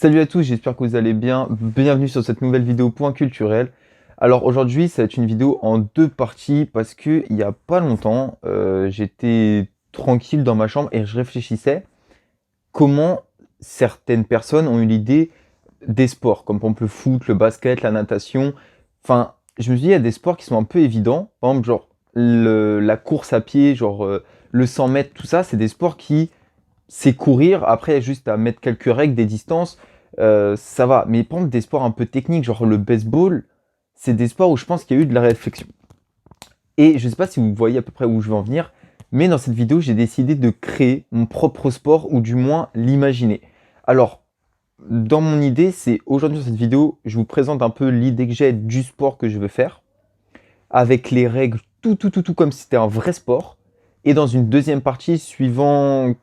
Salut à tous, j'espère que vous allez bien. Bienvenue sur cette nouvelle vidéo Point Culturel. Alors aujourd'hui, ça va être une vidéo en deux parties parce que il y a pas longtemps, j'étais tranquille dans ma chambre et je réfléchissais comment certaines personnes ont eu l'idée des sports, comme par exemple le foot, le basket, la natation. Enfin, je me suis dit, il y a des sports qui sont un peu évidents. Par exemple, genre la course à pied, genre le 100 mètres, tout ça, c'est des sports qui c'est courir. Après, il y a juste à mettre quelques règles, des distances, ça va. Mais par exemple, des sports un peu techniques, genre le baseball, c'est des sports où je pense qu'il y a eu de la réflexion. Et je ne sais pas si vous voyez à peu près où je veux en venir, mais dans cette vidéo, j'ai décidé de créer mon propre sport, ou du moins l'imaginer. Alors, dans mon idée, c'est aujourd'hui dans cette vidéo, je vous présente un peu l'idée que j'ai du sport que je veux faire, avec les règles, tout comme si c'était un vrai sport. Et dans une deuxième partie, suivant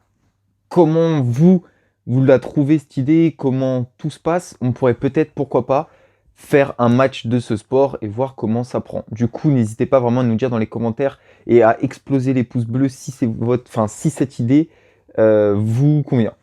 comment vous la trouvez cette idée, comment tout se passe, on pourrait peut-être, pourquoi pas, faire un match de ce sport et voir comment ça prend. Du coup, n'hésitez pas vraiment à nous dire dans les commentaires et à exploser les pouces bleus si c'est si cette idée vous convient.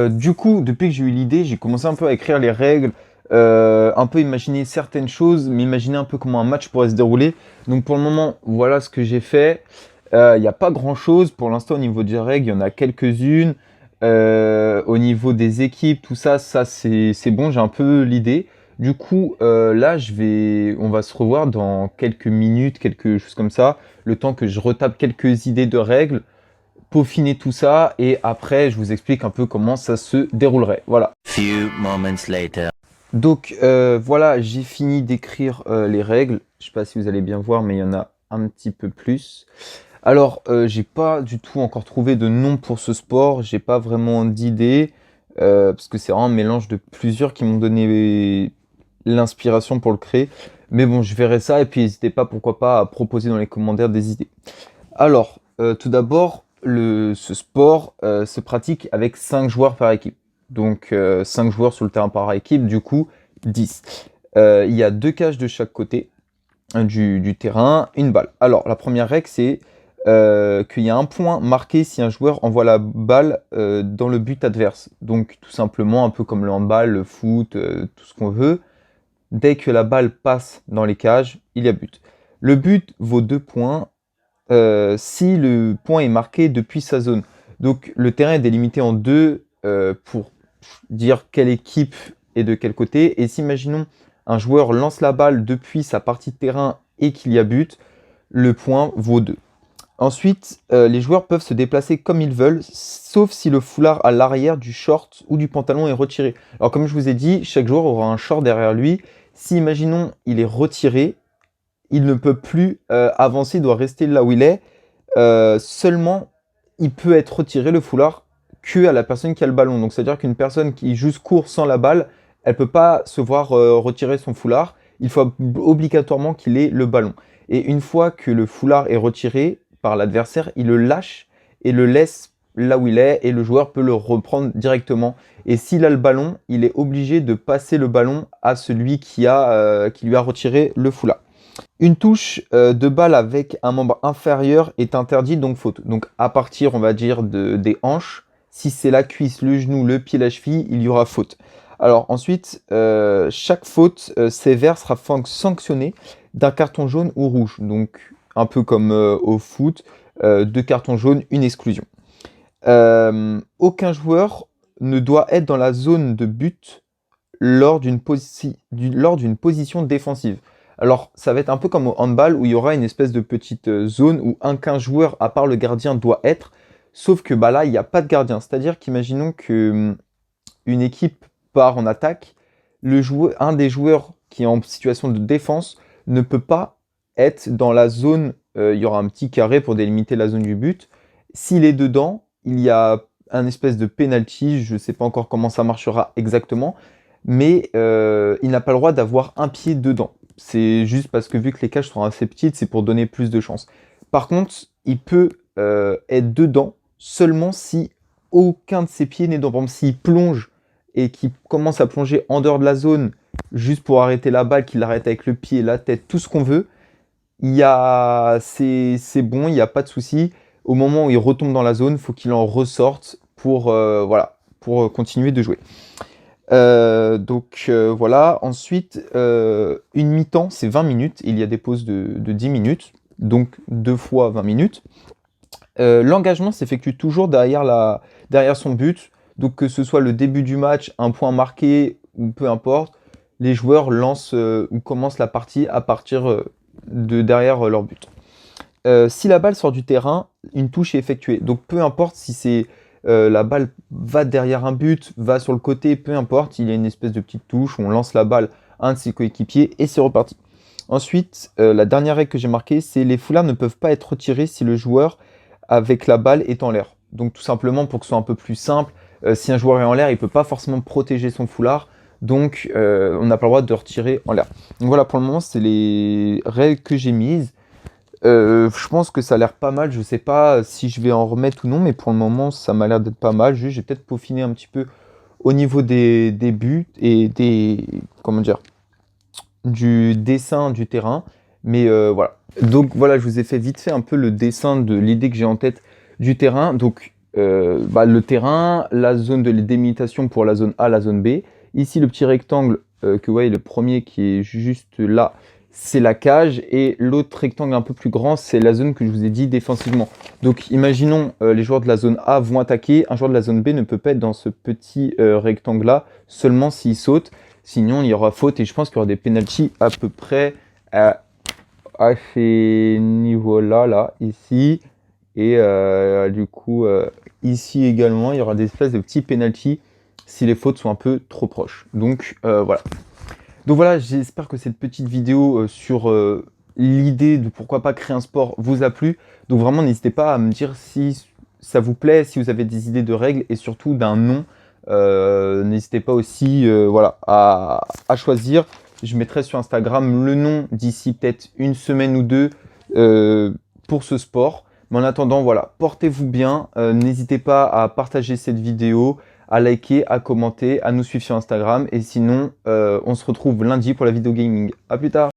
Du coup, depuis que j'ai eu l'idée, j'ai commencé un peu à écrire les règles, un peu imaginer certaines choses, m'imaginer un peu comment un match pourrait se dérouler. Donc pour le moment, voilà ce que j'ai fait. Il n'y a pas grand-chose pour l'instant au niveau des règles, il y en a quelques-unes. Au niveau des équipes, tout ça, c'est bon, j'ai un peu l'idée. Du coup, là, on va se revoir dans quelques minutes, quelque chose comme ça, le temps que je retape quelques idées de règles, peaufiner tout ça et après je vous explique un peu comment ça se déroulerait. Voilà. Few moments later. Donc voilà, j'ai fini d'écrire les règles. Je sais pas si vous allez bien voir, mais il y en a un petit peu plus. Alors, j'ai pas du tout encore trouvé de nom pour ce sport. J'ai pas vraiment d'idée parce que c'est vraiment un mélange de plusieurs qui m'ont donné l'inspiration pour le créer. Mais bon, je verrai ça et puis n'hésitez pas, pourquoi pas, à proposer dans les commentaires des idées. Alors, tout d'abord, ce sport se pratique avec 5 joueurs par équipe. Donc, 5 joueurs sur le terrain par équipe, du coup, 10. Il y a 2 cages de chaque côté du terrain, une balle. Alors, la première règle, c'est qu'il y a un point marqué si un joueur envoie la balle dans le but adverse. Donc, tout simplement, un peu comme le handball, le foot, tout ce qu'on veut. Dès que la balle passe dans les cages, il y a but. Le but vaut 2 points si le point est marqué depuis sa zone. Donc le terrain est délimité en deux pour dire quelle équipe est de quel côté. Et si, imaginons, un joueur lance la balle depuis sa partie de terrain et qu'il y a but, le point vaut 2. Ensuite, les joueurs peuvent se déplacer comme ils veulent, sauf si le foulard à l'arrière du short ou du pantalon est retiré. Alors comme je vous ai dit, chaque joueur aura un short derrière lui. Si, imaginons, il est retiré, il ne peut plus avancer, il doit rester là où il est. Seulement, il peut être retiré le foulard que à la personne qui a le ballon. Donc, c'est-à-dire qu'une personne qui juste court sans la balle, elle peut pas se voir retirer son foulard. Il faut obligatoirement qu'il ait le ballon. Et une fois que le foulard est retiré par l'adversaire, il le lâche et le laisse là où il est et le joueur peut le reprendre directement. Et s'il a le ballon, il est obligé de passer le ballon à celui qui lui a retiré le foulard. Une touche de balle avec un membre inférieur est interdite, donc faute. Donc à partir, on va dire, des hanches, si c'est la cuisse, le genou, le pied, la cheville, il y aura faute. Alors ensuite, chaque faute sévère sera sanctionnée d'un carton jaune ou rouge. Donc un peu comme au foot, 2 cartons jaunes, une exclusion. Aucun joueur ne doit être dans la zone de but lors d'une position défensive. Alors, ça va être un peu comme au handball où il y aura une espèce de petite zone où un 15 joueur, à part le gardien, doit être. Sauf que bah là, il n'y a pas de gardien. C'est-à-dire qu'imaginons que une équipe part en attaque, un des joueurs qui est en situation de défense ne peut pas être dans la zone. Il y aura un petit carré pour délimiter la zone du but. S'il est dedans, il y a un espèce de penalty. Je ne sais pas encore comment ça marchera exactement, mais il n'a pas le droit d'avoir un pied dedans. C'est juste parce que vu que les cages sont assez petites, c'est pour donner plus de chance. Par contre, il peut être dedans seulement si aucun de ses pieds n'est dedans. Par exemple, s'il plonge et qu'il commence à plonger en dehors de la zone, juste pour arrêter la balle, qu'il l'arrête avec le pied, la tête, tout ce qu'on veut, c'est bon, il n'y a pas de souci. au moment où il retombe dans la zone, il faut qu'il en ressorte pour, voilà, pour continuer de jouer. Voilà. Ensuite, une mi-temps, c'est 20 minutes. Il y a des pauses de 10 minutes, donc 2 fois 20 minutes. L'engagement s'effectue toujours derrière son but. Donc que ce soit le début du match, un point marqué ou peu importe, les joueurs lancent ou commencent la partie à partir de derrière leur but. Si la balle sort du terrain, une touche est effectuée. Donc peu importe si c'est la balle va derrière un but, va sur le côté, peu importe, il y a une espèce de petite touche où on lance la balle à un de ses coéquipiers et c'est reparti. Ensuite, la dernière règle que j'ai marquée, c'est les foulards ne peuvent pas être retirés si le joueur avec la balle est en l'air. Donc tout simplement pour que ce soit un peu plus simple, si un joueur est en l'air, il ne peut pas forcément protéger son foulard. Donc on n'a pas le droit de retirer en l'air. Donc voilà, pour le moment, c'est les règles que j'ai mises. Je pense que ça a l'air pas mal. Je sais pas si je vais en remettre ou non, mais pour le moment, ça m'a l'air d'être pas mal. Juste, j'ai peut-être peaufiné un petit peu au niveau des buts et comment dire, du dessin du terrain. Mais voilà. Donc voilà, je vous ai fait vite fait un peu le dessin de l'idée que j'ai en tête du terrain. Donc le terrain, la zone de délimitation pour la zone A, la zone B. Ici, le petit rectangle que vous voyez, le premier qui est juste là, c'est la cage. Et l'autre rectangle un peu plus grand, c'est la zone que je vous ai dit défensivement. Donc imaginons les joueurs de la zone A vont attaquer. Un joueur de la zone B ne peut pas être dans ce petit rectangle-là, seulement s'il saute. Sinon, il y aura faute et je pense qu'il y aura des penalties à peu près à ces niveaux-là, là, ici. Et du coup, ici également, il y aura des espèces de petits penalties si les fautes sont un peu trop proches. Donc voilà. Donc voilà, j'espère que cette petite vidéo sur l'idée de pourquoi pas créer un sport vous a plu. Donc vraiment, n'hésitez pas à me dire si ça vous plaît, si vous avez des idées de règles et surtout d'un nom. N'hésitez pas aussi voilà, à choisir. Je mettrai sur Instagram le nom d'ici peut-être une semaine ou deux pour ce sport. Mais en attendant, voilà, portez-vous bien. N'hésitez pas à partager cette vidéo, à liker, à commenter, à nous suivre sur Instagram. Et sinon, on se retrouve lundi pour la vidéo gaming. À plus tard!